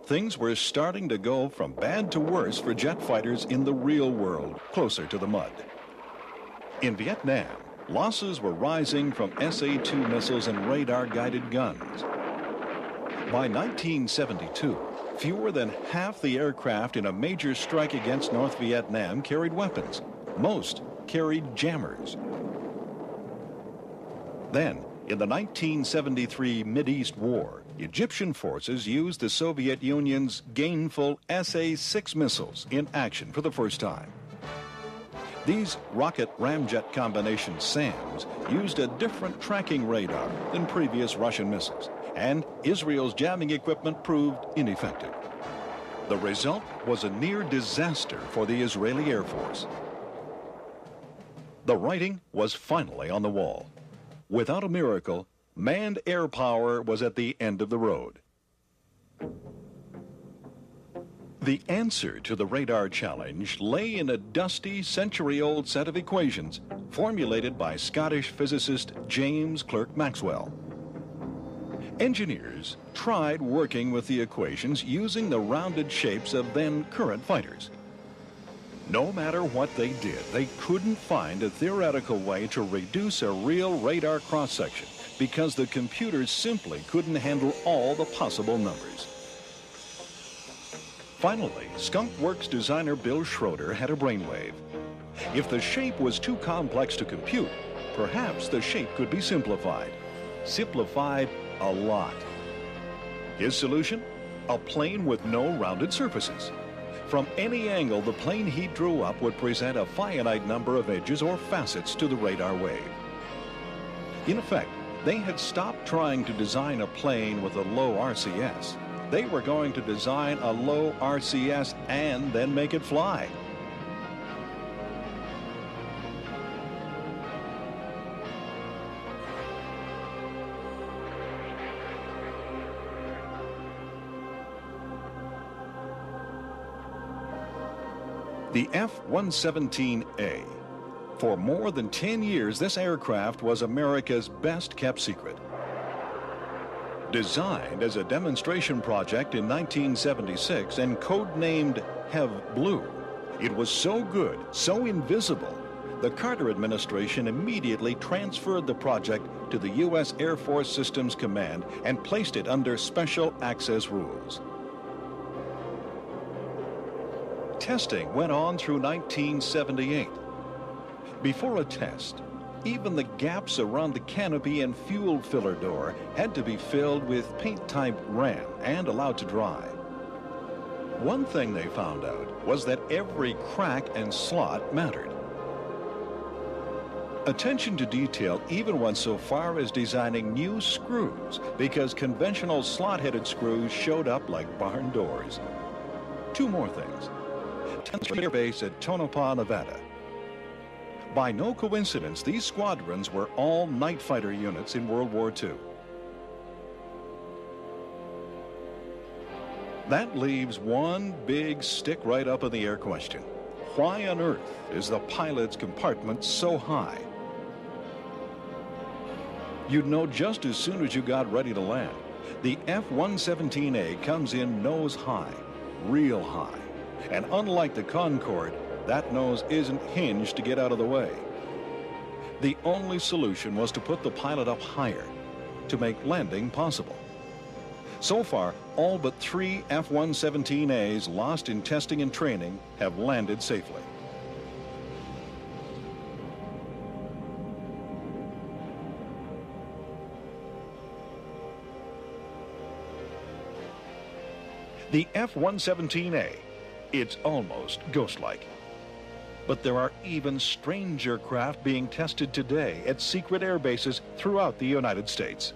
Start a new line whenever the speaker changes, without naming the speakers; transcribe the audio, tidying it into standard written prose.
Things were starting to go from bad to worse for jet fighters in the real world, closer to the mud. In Vietnam, losses were rising from SA-2 missiles and radar-guided guns. By 1972, fewer than half the aircraft in a major strike against North Vietnam carried weapons. Most carried jammers. Then, in the 1973 Mideast War, Egyptian forces used the Soviet Union's gainful SA-6 missiles in action for the first time. These rocket ramjet combination SAMs used a different tracking radar than previous Russian missiles, and Israel's jamming equipment proved ineffective. The result was a near disaster for the Israeli Air Force. The writing was finally on the wall. Without a miracle, manned air power was at the end of the road. The answer to the radar challenge lay in a dusty, century-old set of equations formulated by Scottish physicist James Clerk Maxwell. Engineers tried working with the equations using the rounded shapes of then-current fighters. No matter what they did, they couldn't find a theoretical way to reduce a real radar cross-section because the computers simply couldn't handle all the possible numbers. Finally, Skunk Works designer Bill Schroeder had a brainwave. If the shape was too complex to compute, perhaps the shape could be simplified. Simplified a lot. His solution? A plane with no rounded surfaces. From any angle, the plane he drew up would present a finite number of edges or facets to the radar wave. In effect, they had stopped trying to design a plane with a low RCS. They were going to design a low RCS and then make it fly. The F-117A. For more than 10 years, this aircraft was America's best-kept secret. Designed as a demonstration project in 1976 and codenamed Hev Blue, it was so good, so invisible, the Carter administration immediately transferred the project to the U.S. Air Force Systems Command and placed it under special access rules. Testing went on through 1978. Before a test, even the gaps around the canopy and fuel filler door had to be filled with paint-type RAM and allowed to dry. One thing they found out was that every crack and slot mattered. Attention to detail even went so far as designing new screws because conventional slot-headed screws showed up like barn doors. Two more things. 10th Air Base at Tonopah, Nevada. By no coincidence, these squadrons were all night fighter units in World War II. That leaves one big stick right up in the air question. Why on earth is the pilot's compartment so high? You'd know just as soon as you got ready to land. The F-117A comes in nose high, real high. And unlike the Concorde, that nose isn't hinged to get out of the way. The only solution was to put the pilot up higher to make landing possible. So far, all but 3 F-117As lost in testing and training have landed safely. The F-117A, it's almost ghost-like. But there are even stranger craft being tested today at secret air bases throughout the United States.